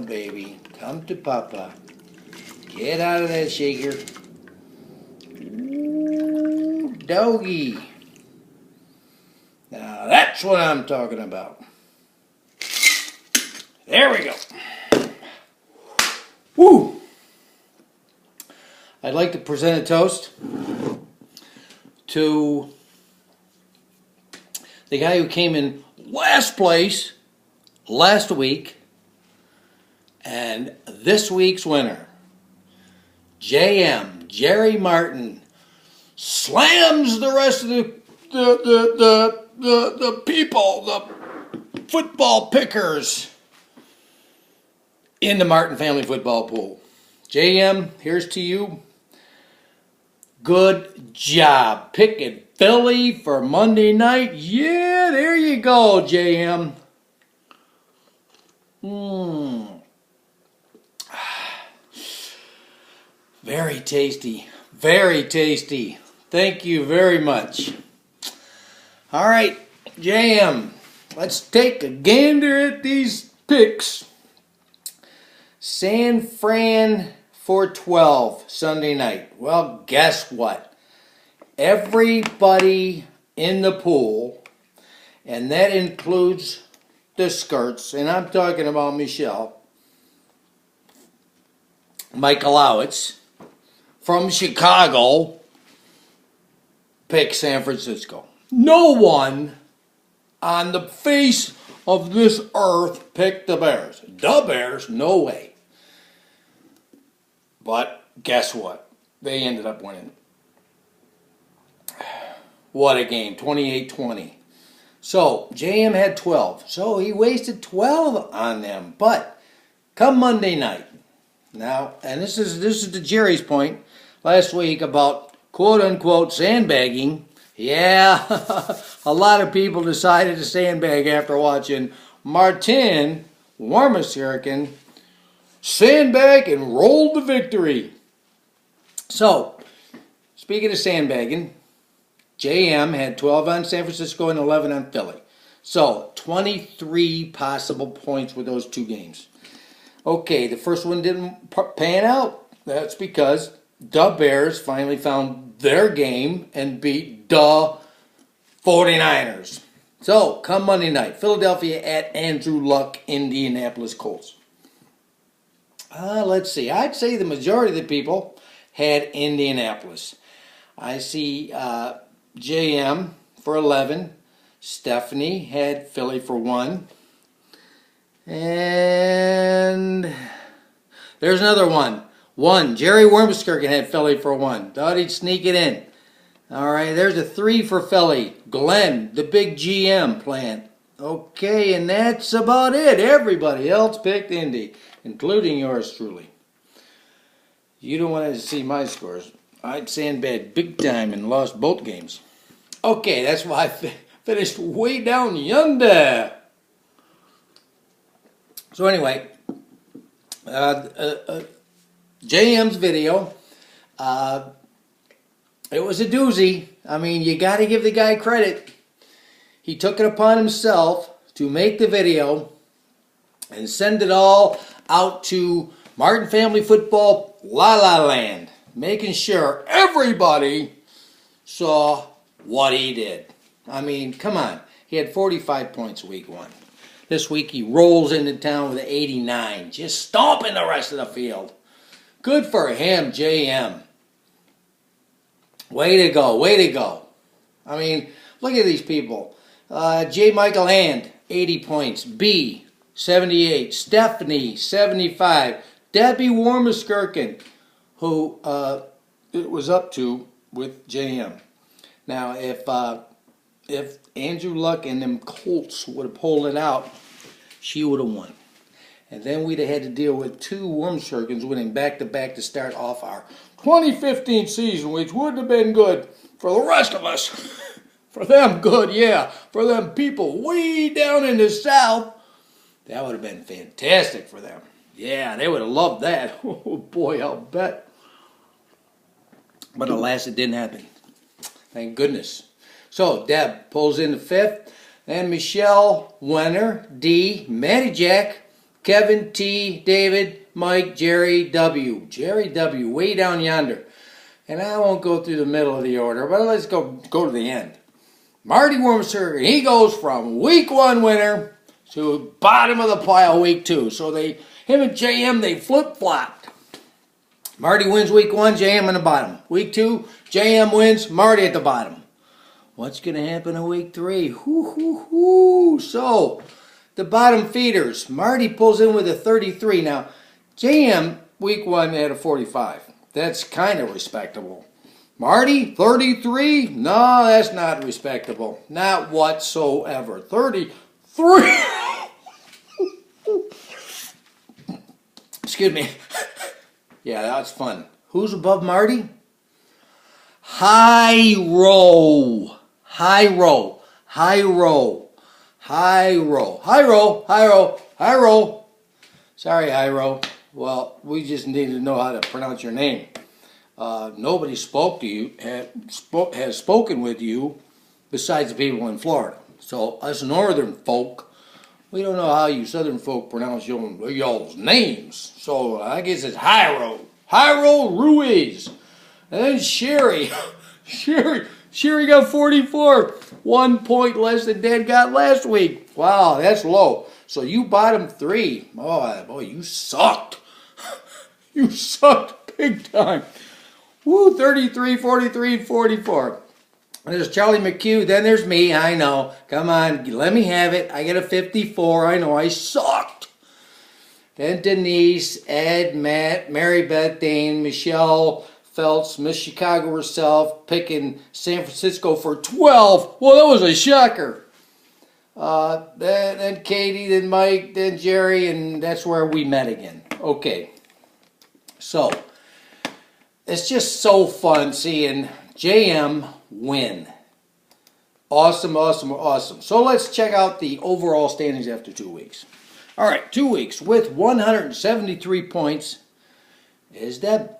baby. Come to Papa. Get out of that shaker. Ooh, doggy. Now that's what I'm talking about. There we go. Woo! I'd like to present a toast to the guy who came in last place last week, and this week's winner, JM, Jerry Martin, slams the rest of the people, the football pickers, in the Martin Family Football Pool. JM, here's to you. Good job picking Philly for Monday night. Yeah, there you go, JM. Very tasty. Very tasty. Thank you very much. All right, JM, let's take a gander at these picks. San Fran for 12 Sunday night. Well, guess what? Everybody in the pool, and that includes the skirts, and I'm talking about Michelle Michalowicz from Chicago, picked San Francisco. No one on the face of this earth picked the Bears. The Bears? No way. But guess what? They ended up winning. What a game. 28-20. So, JM had 12. So, he wasted 12 on them. But, come Monday night. Now, and this is to Jerry's point last week about quote-unquote sandbagging. Yeah, a lot of people decided to sandbag after watching Martin Warmeskirchen sandbag and rolled the victory. So, speaking of sandbagging, JM had 12 on San Francisco and 11 on Philly. So, 23 possible points with those two games. Okay, the first one didn't pan out. That's because the Bears finally found their game and beat the 49ers. So, come Monday night, Philadelphia at Andrew Luck, Indianapolis Colts. Let's see. I'd say the majority of the people had Indianapolis. I see JM for 11. Stephanie had Philly for 1. And there's another one. Jerry Wormskirchen had Philly for 1. Thought he'd sneak it in. All right, there's a 3 for Philly. Glenn, the big GM plant. Okay, and that's about it. Everybody else picked Indy, including yours truly. You don't want to see my scores. I'd sandbag big time and lost both games. Okay, that's why I finished way down yonder. So anyway, JM's video, it was a doozy. I mean, you got to give the guy credit. He took it upon himself to make the video and send it all out to Martin Family Football La La Land, making sure everybody saw what he did. I mean, come on. He had 45 points week 1. This week he rolls into town with 89, just stomping the rest of the field. Good for him, JM. Way to go, way to go. I mean, look at these people. J. Michael Hand, 80 points. B, 78. Stephanie, 75. Debbie Wormskirchen, who it was up to with JM. Now, if Andrew Luck and them Colts would have pulled it out, she would have won. And then we'd have had to deal with 2 Wormskirchens winning back-to-back to start off our 2015 season, which would have been good for the rest of us. For them, good, yeah. For them people way down in the South, that would have been fantastic for them. Yeah, they would have loved that. Oh, boy, I'll bet. But alas, it didn't happen. Thank goodness. So, Deb pulls in the 5th. Then Michelle Wenner, D, Matty Jack, Kevin T, David, Mike, Jerry W. Jerry W, way down yonder. And I won't go through the middle of the order, but let's go to the end. Marty Wormser, he goes from week 1 winner to bottom of the pile week 2. So him and JM, they flip-flopped. Marty wins week 1, JM in the bottom. Week 2, JM wins, Marty at the bottom. What's going to happen in week 3? So, the bottom feeders. Marty pulls in with a 33. Now, JM, week 1, had a 45. That's kind of respectable. Marty, 33? No, that's not respectable. Not whatsoever. 33. Excuse me. Yeah, that's fun. Who's above Marty? Hi-Ro. Hi-Ro. Hi-Ro. Hi-Ro. Hi-Ro. Hi-Ro. Hi-Ro. Sorry, Hi-Ro. Well, we just need to know how to pronounce your name. Nobody spoke to you, has spoken with you besides the people in Florida. So us northern folk, we don't know how you southern folk pronounce y'all's names. So I guess it's Hi-Ro. Hi-Ro Ruiz. And then Sherry. Sherry got 44. 1 point less than Dad got last week. Wow, that's low. So you bottom 3. Oh, boy, you sucked. You sucked big time. Woo, 33, 43, 44. There's Charlie McHugh. Then there's me. I know. Come on, let me have it. I get a 54. I know I sucked. Then Denise, Ed, Matt, Mary Beth, Dane, Michelle Phelps, Miss Chicago herself, picking San Francisco for 12. Well, that was a shocker. Then Katie, then Mike, then Jerry, and that's where we met again. Okay. So, it's just so fun seeing JM win. Awesome, awesome, awesome. So let's check out the overall standings after 2 weeks. All right, 2 weeks with 173 points is Deb.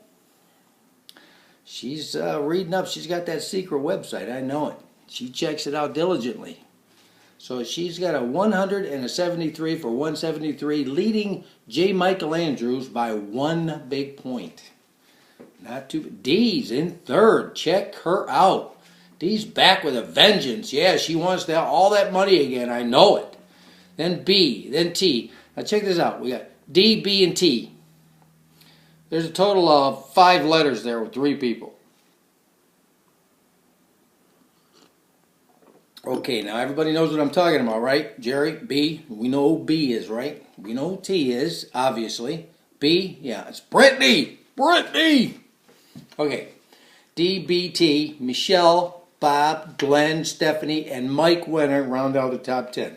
She's reading up. She's got that secret website. I know it. She checks it out diligently. So she's got a 100 and a 73 for 173, leading J. Michael Andrews by 1 big point. Not too. Dee's in third. Check her out. Dee's back with a vengeance. Yeah, she wants all that money again. I know it. Then B, then T. Now check this out. We got D, B, and T. There's a total of 5 letters there with 3 people. Okay, now everybody knows what I'm talking about, right? Jerry, B. We know who B is, right? We know who T is, obviously. B, yeah, it's Brittany. Brittany. Okay. D, B, T, Michelle, Bob, Glenn, Stephanie, and Mike Winner round out the top 10.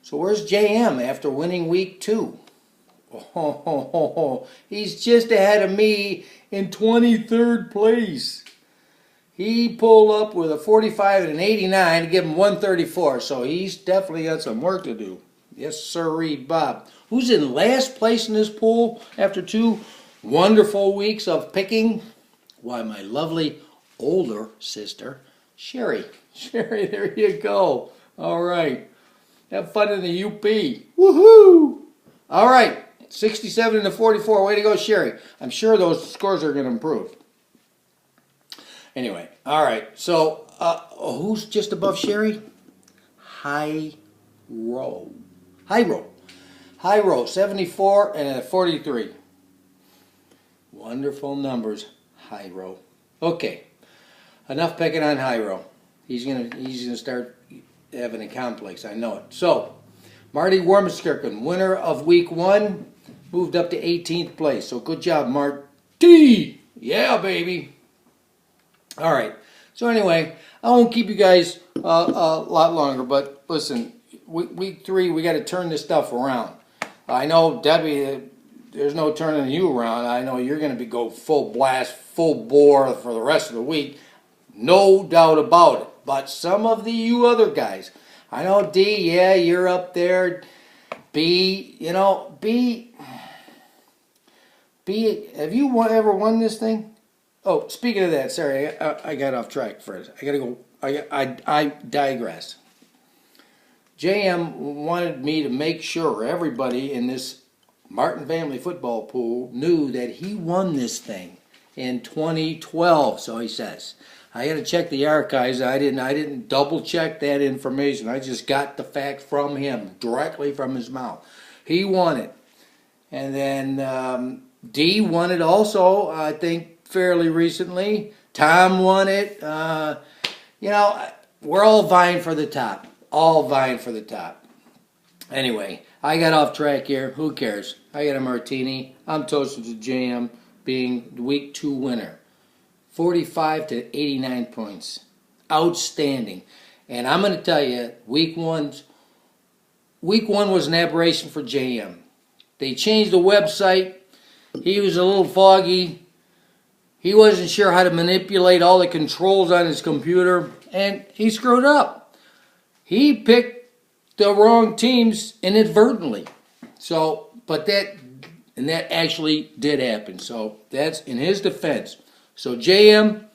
So where's JM after winning week 2? Oh, he's just ahead of me in 23rd place. He pulled up with a 45 and an 89 to give him 134. So he's definitely got some work to do. Yes, sirree, Bob. Who's in last place in this pool after 2 wonderful weeks of picking? Why, my lovely older sister, Sherry. Sherry, there you go. All right. Have fun in the UP. Woohoo! All right. 67 to 44. Way to go, Sherry. I'm sure those scores are going to improve. Anyway, all right. So, who's just above Sherry? Hi-Ro. Hi-Ro. Hi-Ro, 74 and a 43. Wonderful numbers, Hi-Ro. Okay, enough picking on Hi-Ro. He's gonna start having a complex. I know it. So, Marty Wormskirchen, winner of week 1, moved up to 18th place. So good job, Marty. Yeah, baby. All right. So anyway, I won't keep you guys a lot longer, but listen, week 3, we got to turn this stuff around. I know, Debbie, there's no turning you around. I know you're going to go full blast, full bore for the rest of the week. No doubt about it. But some of you other guys, I know D, yeah, you're up there. B, B, have you ever won this thing? Oh, speaking of that, sorry, I got off track first. I got to go. I digress. JM wanted me to make sure everybody in this Martin family football pool knew that he won this thing in 2012. So he says, I got to check the archives. I didn't double check that information. I just got the fact from him, directly from his mouth. He won it. And then D won it also, I think, fairly recently. Tom won it. We're all vying for the top. All vying for the top. Anyway, I got off track here. Who cares? I got a martini. I'm toasting to JM being the week 2 winner. 45 to 89 points. Outstanding. And I'm going to tell you, week one was an aberration for JM. They changed the website. He was a little foggy. He wasn't sure how to manipulate all the controls on his computer, and he screwed up. He picked the wrong teams inadvertently. But that actually did happen. So that's in his defense. So JM,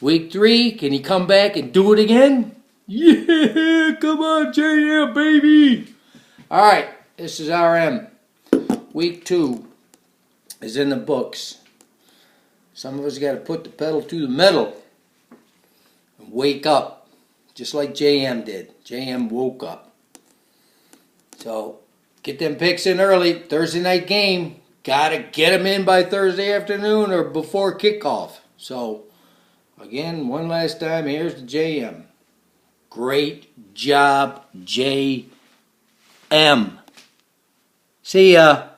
week 3, can he come back and do it again? Yeah, come on JM, baby. All right, this is RM. Week 2 is in the books. Some of us got to put the pedal to the metal and wake up, just like JM did. JM woke up. So get them picks in early. Thursday night game. Got to get them in by Thursday afternoon or before kickoff. So, again, one last time, here's the JM. Great job, JM. See ya.